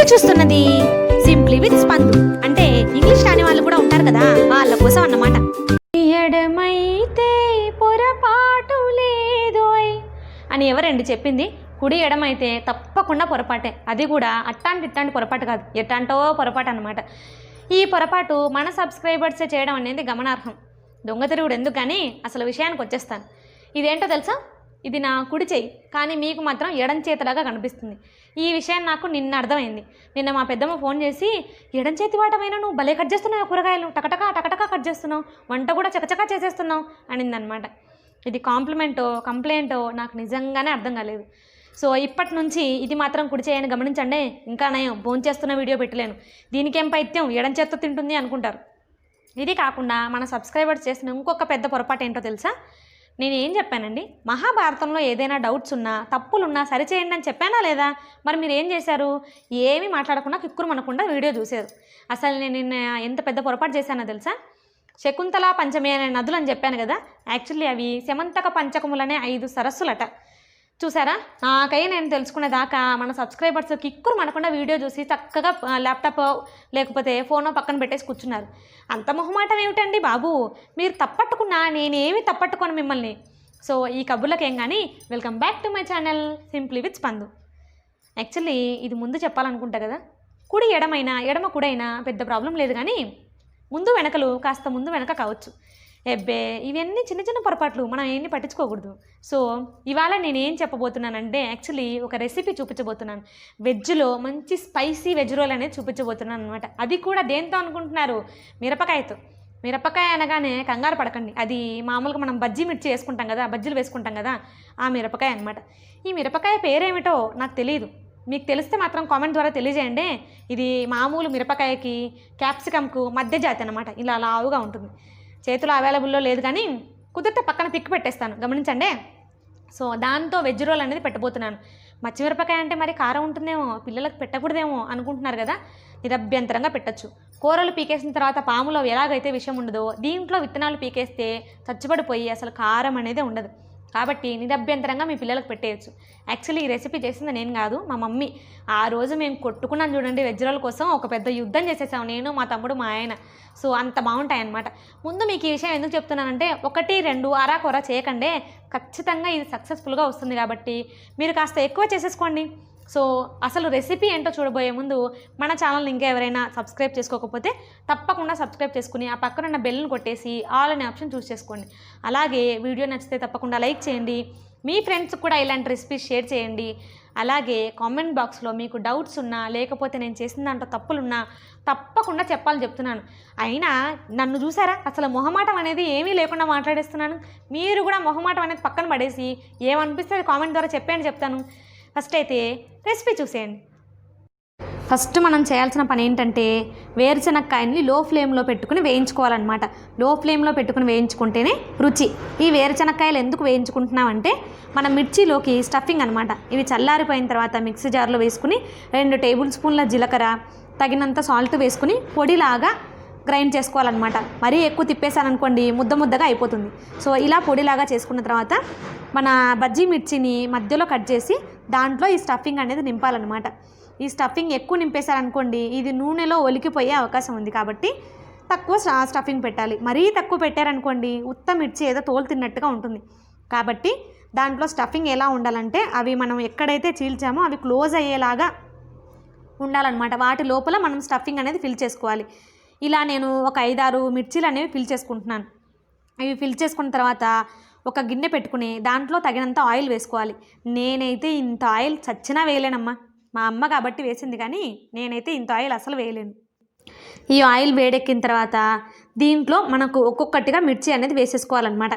చూస్తున్నది simply with Spandu. అంటే English రాని వాళ్ళు కూడా ఉంటారు కదా, వాళ్ళ కోసం అన్నమాట. ఎడమైతే పొరపాటు లేదోయ్ అని ఎవరండి చెప్పింది? కుడి ఎడమైతే తప్పకుండా పొరపాటే, అది కూడా ఇట్టాంటి పొరపాటు కాదు, ఎట్టాంటో పొరపాటు అనమాట. ఈ పొరపాటు మన సబ్స్క్రైబర్సే చేయడం అనేది గమనార్హం. దొంగ తిరుగుడు ఎందుకు కానీ అసలు విషయానికి వచ్చేస్తాను. ఇదేంటో తెలుసా? ఇది నా కుడి చెయ్యి, కానీ మీకు మాత్రం ఎడం చేతిలాగా కనిపిస్తుంది. ఈ విషయం నాకు నిన్న అర్థమైంది. నిన్న మా పెద్దమ్మ ఫోన్ చేసి, ఎడం చేతి వాటమైన నువ్వు భలే కట్ చేస్తున్నావు, కూరగాయలు టకటకా కట్ చేస్తున్నావు, వంట కూడా చకచకా చేసేస్తున్నావు అనిందనమాట. ఇది కాంప్లిమెంటో కంప్లైంటో నాకు నిజంగానే అర్థం కాలేదు. సో ఇప్పటి నుంచి ఇది మాత్రం కుడి చేయని గమనించండి. ఇంకా నేను భోంచేస్తున్న వీడియో పెట్టలేను, దీనికేం పైత్యం ఎడం చేత్తో తింటుంది అనుకుంటారు. ఇది కాకుండా మన సబ్స్క్రైబర్స్ చేసిన ఇంకొక పెద్ద పొరపాటు ఏంటో తెలుసా? నేను ఏం చెప్పానండి? మహాభారతంలో ఏదైనా డౌట్స్ ఉన్నా తప్పులున్నా సరిచేయండి అని చెప్పానా లేదా? మరి మీరు ఏం చేశారు? ఏమీ మాట్లాడకుండా కిక్కురు మనకుండా వీడియో చూశారు. అసలు నేను నిన్న ఎంత పెద్ద పొరపాటు చేశానో తెలుసా? శకుంతల పంచమి అనే నదులు అని చెప్పాను కదా, యాక్చువల్లీ అవి శమంతక పంచకములనే 5 సరస్సులట. చూసారా? నాకై నేను తెలుసుకునేదాకా మన సబ్స్క్రైబర్స్ కిక్కురు మనకుండా వీడియో చూసి చక్కగా ల్యాప్టాప్ లేకపోతే ఫోనో పక్కన పెట్టేసి కూర్చున్నారు. అంత మొహమాటం ఏమిటండి బాబు? మీరు తప్పట్టుకున్నా నేనేమి తప్పట్టుకోను మిమ్మల్ని. సో ఈ కబుర్లకేం కానీ welcome back to my channel simply with Spandu. Actually ఇది ముందు చెప్పాలనుకుంటా కదా, కుడి ఎడమైనా ఎడమ కుడైనా పెద్ద ప్రాబ్లం లేదు, కానీ ముందు వెనకలు కాస్త ముందు వెనక కావచ్చు. ఎబ్బే ఇవన్నీ చిన్న చిన్న పొరపాట్లు, మనం ఏమీ పట్టించుకోకూడదు. సో ఇవాళ నేనేం చెప్పబోతున్నానంటే, యాక్చువల్లీ ఒక రెసిపీ చూపించబోతున్నాను. వెజ్లో మంచి స్పైసీ వెజ్ రోల్ అనేది చూపించబోతున్నాను అనమాట. అది కూడా దేంతో అనుకుంటున్నారు? మిరపకాయతో. మిరపకాయ అనగానే కంగారు పడకండి, అది మామూలుగా మనం బజ్జీ మిర్చి వేసుకుంటాం కదా, బజ్జీలు వేసుకుంటాం కదా, ఆ మిరపకాయ అనమాట. ఈ మిరపకాయ పేరేమిటో నాకు తెలియదు, మీకు తెలిస్తే మాత్రం కామెంట్ ద్వారా తెలియజేయండి. ఇది మామూలు మిరపకాయకి క్యాప్సికమ్కు మధ్య జాతి అనమాట, ఇలా లావుగా ఉంటుంది. చేతిలో అవైలబుల్లో లేదు, కానీ కుదిరితే పక్కన పిక్ పెట్టేస్తాను, గమనించండి. సో దాంతో వెజ్ రోల్ అనేది పెట్టబోతున్నాను. మచ్చిమిరపకాయ అంటే మరి కారం ఉంటుందేమో, పిల్లలకు పెట్టకూడదేమో అనుకుంటున్నారు కదా, నిరభ్యంతరంగా పెట్టచ్చు. కూరలు పీకేసిన తర్వాత పాములో ఎలాగైతే విషయం ఉండదో, దీంట్లో విత్తనాలు పీకేస్తే చచ్చిపడిపోయి అసలు కారం అనేది ఉండదు. కాబట్టి నిరభ్యంతరంగా మీ పిల్లలకు పెట్టేయచ్చు. యాక్చువల్లీ ఈ రెసిపీ చేసింది నేను కాదు, మా మమ్మీ. ఆ రోజు మేము కొట్టుకున్నాం చూడండి, వెజ్ రోల్ కోసం ఒక పెద్ద యుద్ధం చేసేసాం, నేను మా తమ్ముడు మా ఆయన. సో అంత బాగుంటాయి అన్నమాట. ముందు మీకు ఈ విషయం ఎందుకు చెప్తున్నానంటే, 1, 2 అరాకొర చేయకండి, ఖచ్చితంగా ఇది సక్సెస్ఫుల్గా వస్తుంది. కాబట్టి మీరు కాస్త ఎక్కువ చేసేసుకోండి. సో అసలు రెసిపీ ఏంటో చూడబోయే ముందు మన ఛానల్ని ఇంకా ఎవరైనా సబ్స్క్రైబ్ చేసుకోకపోతే తప్పకుండా సబ్స్క్రైబ్ చేసుకుని ఆ పక్కన ఉన్న బెల్ని కొట్టేసి ఆల్ అనే ఆప్షన్ చూస్ చేసుకోండి. అలాగే వీడియో నచ్చితే తప్పకుండా లైక్ చేయండి, మీ ఫ్రెండ్స్కి కూడా ఇలాంటి రెసిపీస్ షేర్ చేయండి. అలాగే కామెంట్ బాక్స్లో మీకు డౌట్స్ ఉన్నా లేకపోతే నేను చేసిన దాంట్లో తప్పులున్నా తప్పకుండా చెప్పాలని చెప్తున్నాను. అయినా నన్ను చూసారా, అసలు మొహమాటం అనేది ఏమీ లేకుండా మాట్లాడేస్తున్నాను. మీరు కూడా మొహమాటం అనేది పక్కన పడేసి ఏమనిపిస్తే కామెంట్ ద్వారా చెప్పండి, చెప్తాను. ఫస్ట్ అయితే రెసిపీ చూసేయండి. ఫస్ట్ మనం చేయాల్సిన పని ఏంటంటే, వేరుశనక్కాయని లో ఫ్లేమ్లో పెట్టుకుని వేయించుకోవాలన్నమాట. లో ఫ్లేమ్లో పెట్టుకుని వేయించుకుంటేనే రుచి. ఈ వేరుశనక్కాయలు ఎందుకు వేయించుకుంటున్నామంటే, మన మిర్చిలోకి స్టఫింగ్ అనమాట. ఇవి చల్లారిపోయిన తర్వాత మిక్సీ జార్లో వేసుకుని 2 టేబుల్ స్పూన్ల జీలకర్ర, తగినంత సాల్ట్ వేసుకుని పొడిలాగా గ్రైండ్ చేసుకోవాలన్నమాట. మరీ ఎక్కువ తిప్పేసాననుకోండి ముద్దగా అయిపోతుంది. సో ఇలా పొడిలాగా చేసుకున్న తర్వాత మన బజ్జీ మిర్చిని మధ్యలో కట్ చేసి దాంట్లో ఈ స్టఫింగ్ అనేది నింపాలన్నమాట. ఈ స్టఫింగ్ ఎక్కువ నింపేశారనుకోండి ఇది నూనెలో ఒలికిపోయే అవకాశం ఉంది. కాబట్టి తక్కువ స్టఫింగ్ పెట్టాలి. మరీ తక్కువ పెట్టారనుకోండి ఉత్త మిర్చి ఏదో తోలు తిన్నట్టుగా ఉంటుంది. కాబట్టి దాంట్లో స్టఫింగ్ ఎలా ఉండాలంటే, అవి మనం ఎక్కడైతే చీల్చామో అవి క్లోజ్ అయ్యేలాగా ఉండాలన్నమాట. వాటి లోపల మనం స్టఫింగ్ అనేది ఫిల్ చేసుకోవాలి. ఇలా నేను ఒక 5-6 మిర్చీలు అనేవి ఫిల్ చేసుకుంటున్నాను. ఇవి ఫిల్ చేసుకున్న తర్వాత ఒక గిన్నె పెట్టుకుని దాంట్లో తగినంత ఆయిల్ వేసుకోవాలి. నేనైతే ఇంత ఆయిల్ చచ్చినా వేయలేనమ్మా, మా అమ్మ కాబట్టి వేసింది, కానీ నేనైతే ఇంత ఆయిల్ అసలు వేయలేను. ఈ ఆయిల్ వేడెక్కిన తర్వాత దీంట్లో మనకు ఒక్కొక్కటిగా మిర్చి అనేది వేసేసుకోవాలన్నమాట.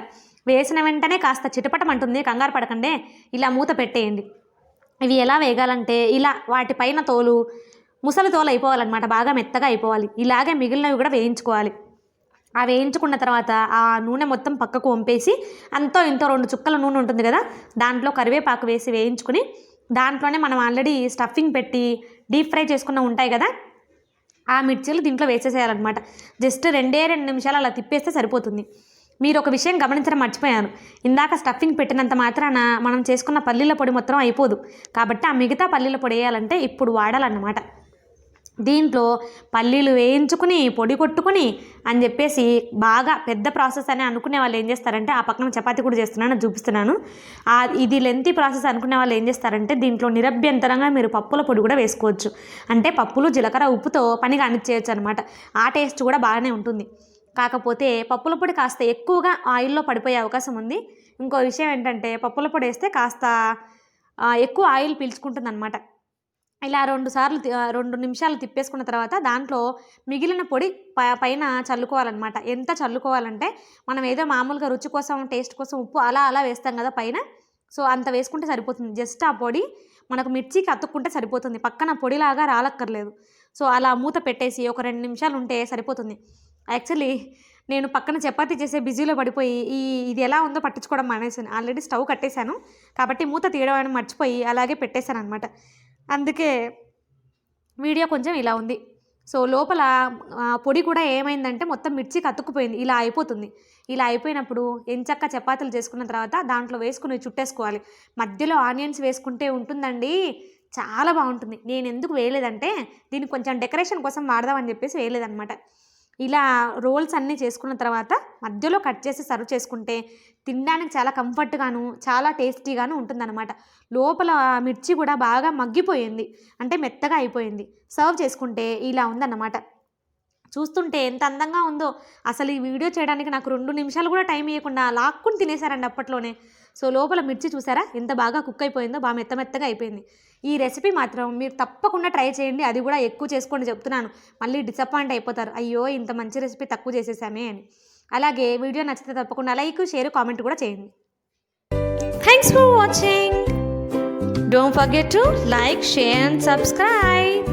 వేసిన వెంటనే కాస్త చిటపటమంటుంది, కంగారు పడకండి, ఇలా మూత పెట్టేయండి. ఇవి ఎలా వేగాలంటే, ఇలా వాటిపైన తోలు ముసలి తోలు అయిపోవాలన్నమాట, బాగా మెత్తగా అయిపోవాలి. ఇలాగే మిగిలినవి కూడా వేయించుకోవాలి. ఆ వేయించుకున్న తర్వాత ఆ నూనె మొత్తం పక్కకు వంపేసి అంతో ఇంతో 2 చుక్కల నూనె ఉంటుంది కదా, దాంట్లో కరివేపాకు వేసి వేయించుకుని దాంట్లోనే మనం ఆల్రెడీ స్టఫింగ్ పెట్టి డీప్ ఫ్రై చేసుకున్న ఉంటాయి కదా, ఆ మిర్చీలు దీంట్లో వేసేసేయాలన్నమాట. జస్ట్ 2 నిమిషాలు అలా తిప్పేస్తే సరిపోతుంది. మీరు ఒక విషయం గమనించడం మర్చిపోయాను. ఇందాక స్టఫింగ్ పెట్టినంత మాత్రాన మనం చేసుకున్న పల్లీల పొడి మొత్తం అయిపోదు. కాబట్టి ఆ మిగతా పల్లీల పొడి వేయాలంటే ఇప్పుడు వాడాలన్నమాట. దీంట్లో పల్లీలు వేయించుకుని పొడి కొట్టుకుని అని చెప్పేసి బాగా పెద్ద ప్రాసెస్ అని అనుకునే వాళ్ళు ఏం చేస్తారంటే, ఆ పక్కన చపాతీ కూడా చేస్తున్నాను చూపిస్తున్నాను, ఇది లెంతీ ప్రాసెస్ అనుకునే వాళ్ళు ఏం చేస్తారంటే దీంట్లో నిరభ్యంతరంగా మీరు పప్పుల పొడి కూడా వేసుకోవచ్చు. అంటే పప్పులు జీలకర్ర ఉప్పుతో పని కానిచ్చేయచ్చు అనమాట. ఆ టేస్ట్ కూడా బాగానే ఉంటుంది. కాకపోతే పప్పుల పొడి కాస్త ఎక్కువగా ఆయిల్లో పడిపోయే అవకాశం ఉంది. ఇంకో విషయం ఏంటంటే పప్పుల పొడి వేస్తే కాస్త ఎక్కువ ఆయిల్ పీల్చుకుంటుంది అనమాట. ఇలా 2 నిమిషాలు తిప్పేసుకున్న తర్వాత దాంట్లో మిగిలిన పొడి పైన చల్లుకోవాలన్నమాట. ఎంత చల్లుకోవాలంటే మనం ఏదో మామూలుగా రుచి కోసం టేస్ట్ కోసం ఉప్పు అలా వేస్తాం కదా పైన, సో అంత వేసుకుంటే సరిపోతుంది. జస్ట్ ఆ పొడి మనకు మిర్చికి అతుక్కుంటే సరిపోతుంది, పక్కన పొడిలాగా రాలక్కర్లేదు. సో అలా మూత పెట్టేసి ఒక 2 నిమిషాలు ఉంటే సరిపోతుంది. యాక్చువల్లీ నేను పక్కన చపాతీ చేసే బిజీలో పడిపోయి ఇది ఎలా ఉందో పట్టించుకోవడం మానేసాను. ఆల్రెడీ స్టవ్ కట్టేశాను కాబట్టి మూత తీయడం మర్చిపోయి అలాగే పెట్టేశాను అనమాట. అందుకే వీడియో కొంచెం ఇలా ఉంది. సో లోపల పొడి కూడా ఏమైందంటే మొత్తం మిర్చికి అతుక్కుపోయింది. ఇలా అయిపోతుంది. ఇలా అయిపోయినప్పుడు ఎంచక్కా చపాతీలు చేసుకున్న తర్వాత దాంట్లో వేసుకుని చుట్టేసుకోవాలి. మధ్యలో ఆనియన్స్ వేసుకుంటే ఉంటుందండి, చాలా బాగుంటుంది. నేను ఎందుకు వేయలేదంటే దీనికి కొంచెం డెకరేషన్ కోసం వాడదామని చెప్పేసి వేయలేదనమాట. ఇలా రోల్స్ అన్నీ చేసుకున్న తర్వాత మధ్యలో కట్ చేసి సర్వ్ చేసుకుంటే తినడానికి చాలా కంఫర్ట్గాను చాలా టేస్టీగాను ఉంటుందన్నమాట. లోపల మిర్చి కూడా బాగా మగ్గిపోయింది, అంటే మెత్తగా అయిపోయింది. సర్వ్ చేసుకుంటే ఇలా ఉందన్నమాట. చూస్తుంటే ఎంత అందంగా ఉందో. అసలు ఈ వీడియో చేయడానికి నాకు 2 నిమిషాలు కూడా టైం ఇవ్వకుండా లాక్కుని తినేశారండి అప్పట్లోనే. సో లోపల మిర్చి చూసారా ఎంత బాగా కుక్ అయిపోయిందో, బాగా మెత్తగా అయిపోయింది. ఈ రెసిపీ మాత్రం మీరు తప్పకుండా ట్రై చేయండి. అది కూడా ఎక్కువ చేసుకోండి చెప్తున్నాను, మళ్ళీ డిసప్పాయింట్ అయిపోతారు, అయ్యో ఇంత మంచి రెసిపీ తక్కువ చేసేసామే అని. అలాగే వీడియో నచ్చితే తప్పకుండా లైక్ షేర్ కామెంట్ కూడా చేయండి. Thanks for watching. Don't forget to like share and subscribe.